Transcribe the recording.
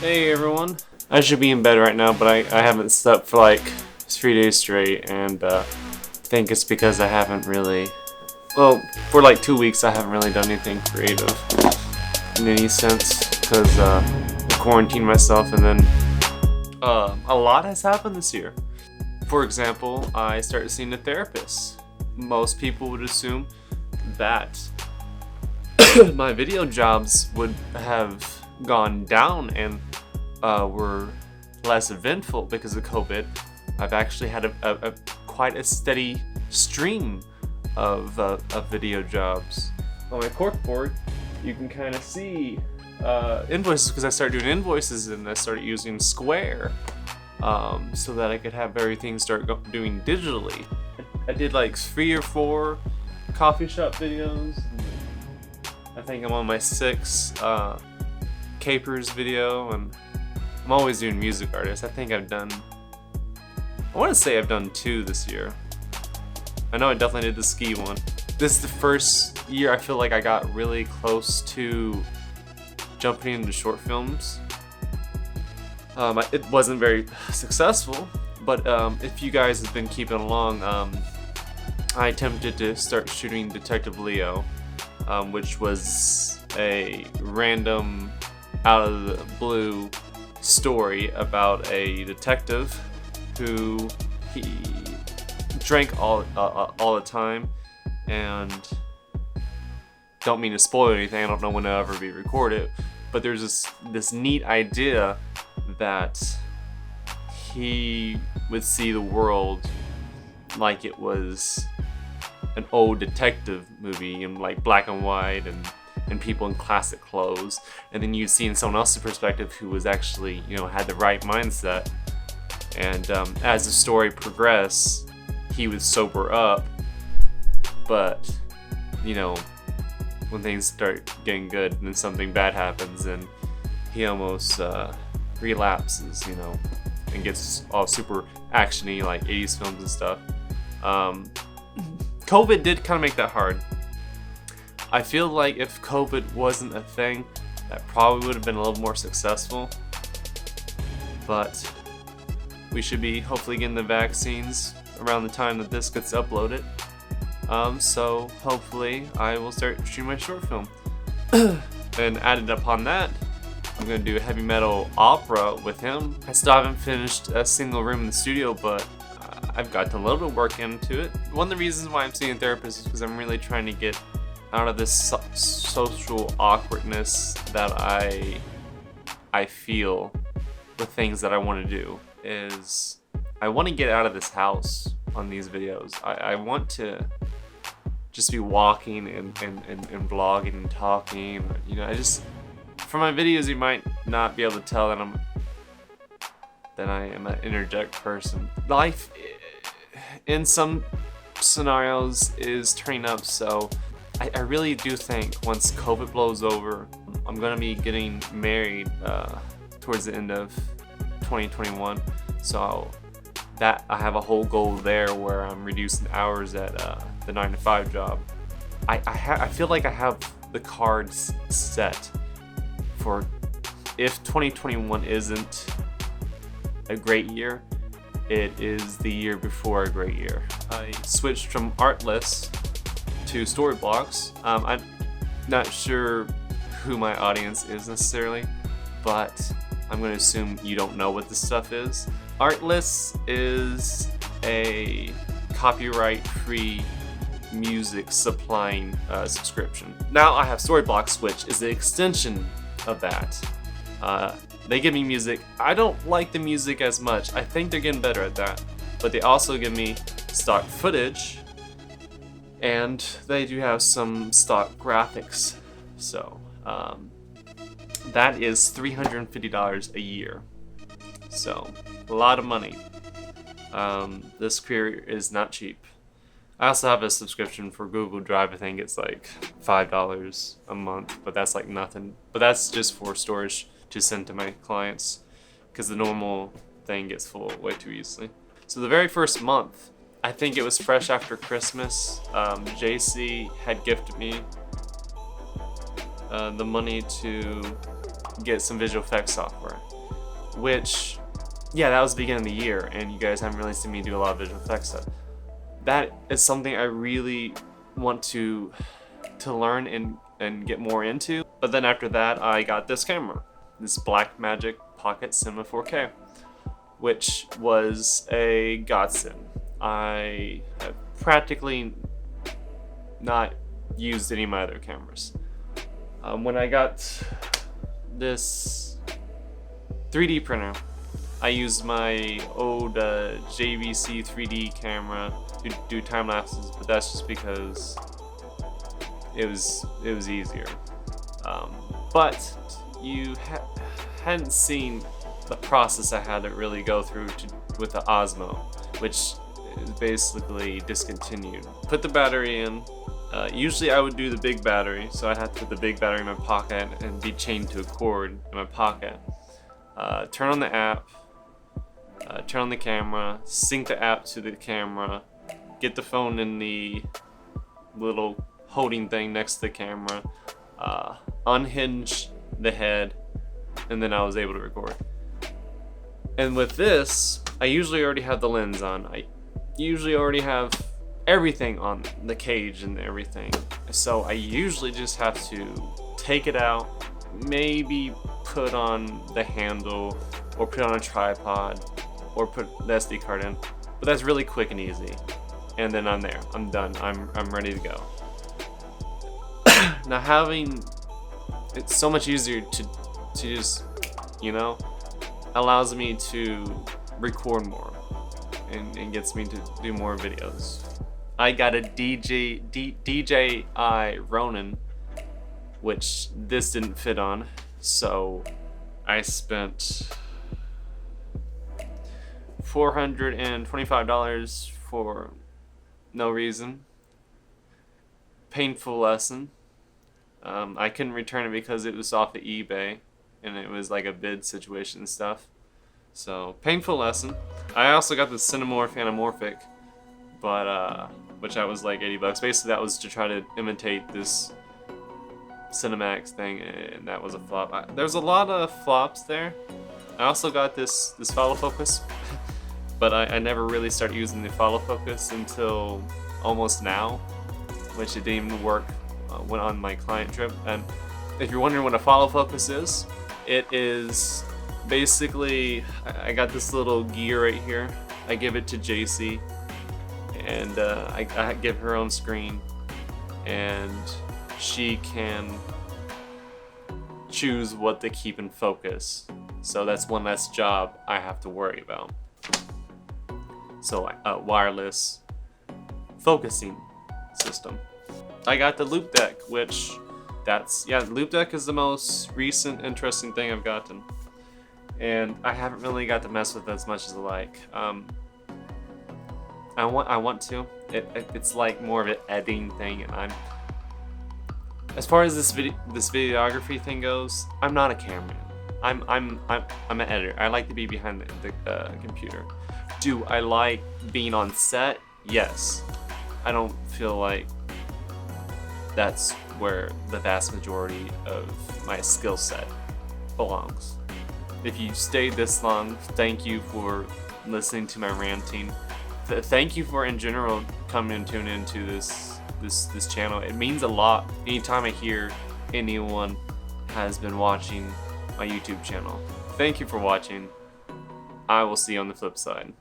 Hey everyone. I should be in bed right now, but I haven't slept for like 3 days straight, and I think it's because I haven't really, well, for like 2 weeks I haven't really done anything creative in any sense, because I quarantined myself, and then a lot has happened this year. For example, I started seeing a therapist. Most people would assume that my video jobs would have gone down and were less eventful because of COVID. I've actually had a quite a steady stream of video jobs. On my corkboard, you can kind of see invoices, because I started doing invoices and I started using Square so that I could have everything start doing digitally. I did like 3 or 4 coffee shop videos. I think I'm on my 6th Capers video, and I'm always doing music artists. I think I want to say I've done 2 this year. I know I definitely did the ski one. This is the first year I feel like I got really close to jumping into short films. It wasn't very successful, but if you guys have been keeping along, I attempted to start shooting Detective Leo, which was a random, out of the blue story about a detective who he drank all the time, and don't mean to spoil anything. I don't know when it'll ever be recorded, but there's this neat idea that he would see the world like it was an old detective movie in like black and white, and people in classic clothes, and then you'd see in someone else's perspective who was actually, had the right mindset. And as the story progressed, he would sober up, but when things start getting good, and then something bad happens, and he almost relapses, and gets all super actiony like 80s films and stuff. COVID did kind of make that hard. I feel like if COVID wasn't a thing, that probably would have been a little more successful. But we should be hopefully getting the vaccines around the time that this gets uploaded. So hopefully I will start shooting my short film. And added upon that, I'm going to do a heavy metal opera with him. I still haven't finished a single room in the studio, but I've got a little bit of work into it. One of the reasons why I'm seeing a therapist is because I'm really trying to get out of this social awkwardness that I feel with things that I want to do. Is I want to get out of this house on these videos. I want to just be walking and vlogging and talking. For my videos, you might not be able to tell that I am an interject person. Life in some scenarios is turning up, so I really do think once COVID blows over, I'm gonna be getting married towards the end of 2021. So that I have a whole goal there where I'm reducing hours at the 9-to-5 job. I feel like I have the cards set for if 2021 isn't a great year, it is the year before a great year. I switched from Artlist to Storyblocks. I'm not sure who my audience is necessarily, but I'm going to assume you don't know what this stuff is. Artlist is a copyright-free music supplying subscription. Now I have Storyblocks, which is the extension of that. They give me music. I don't like the music as much. I think they're getting better at that. But they also give me stock footage, and they do have some stock graphics. So that is $350 a year. So a lot of money. This career is not cheap. I also have a subscription for Google Drive. I think it's like $5 a month, but that's like nothing. But that's just for storage to send to my clients, because the normal thing gets full way too easily. So the very first month, I think it was fresh after Christmas, JC had gifted me the money to get some visual effects software. which, yeah, that was the beginning of the year, and you guys haven't really seen me do a lot of visual effects stuff. That is something I really want to learn and get more into. But then after that, I got this camera, this Blackmagic Pocket Cinema 4K, which was a godsend. I have practically not used any of my other cameras. When I got this 3D printer, I used my old JVC 3D camera to do time lapses, but that's just because it was easier. But you hadn't seen the process I had to really go through with the Osmo, which is basically discontinued. Put the battery in. Usually I would do the big battery, so I'd have to put the big battery in my pocket and be chained to a cord in my pocket. Turn on the app, turn on the camera, sync the app to the camera, get the phone in the little holding thing next to the camera, unhinge the head, and then I was able to record. And with this, I usually already have the lens on. I usually already have everything on the cage and everything. So I usually just have to take it out, maybe put on the handle, or put on a tripod, or put the SD card in. But that's really quick and easy. And then I'm there. I'm done. I'm ready to go. Now it's so much easier to just, allows me to record more and gets me to do more videos. I got a DJI Ronin, which this didn't fit on, so I spent $425 for no reason. Painful lesson. I couldn't return it because it was off of eBay and it was like a bid situation and stuff. So, painful lesson. I also got the Cinemorph Anamorphic, but which I was like $80. Basically, that was to try to imitate this Cinemax thing, and that was a flop. There's a lot of flops there. I also got this follow focus, but I never really started using the follow focus until almost now, which it didn't even work when on my client trip. And if you're wondering what a follow focus is, it is basically, I got this little gear right here. I give it to JC, and I give her own screen, and she can choose what to keep in focus. So that's one less job I have to worry about. So wireless focusing system. I got the loop deck, which the loop deck is the most recent interesting thing I've gotten, and I haven't really got to mess with it as much as I like. I want to. It's like more of an editing thing, and as far as this videography thing goes, I'm not a cameraman. I'm an editor. I like to be behind the computer. Do I like being on set? Yes. I don't feel like that's where the vast majority of my skill set belongs. If you stayed this long, thank you for listening to my ranting. Thank you for, in general, coming and tuning into this channel. It means a lot anytime I hear anyone has been watching my YouTube channel. Thank you for watching. I will see you on the flip side.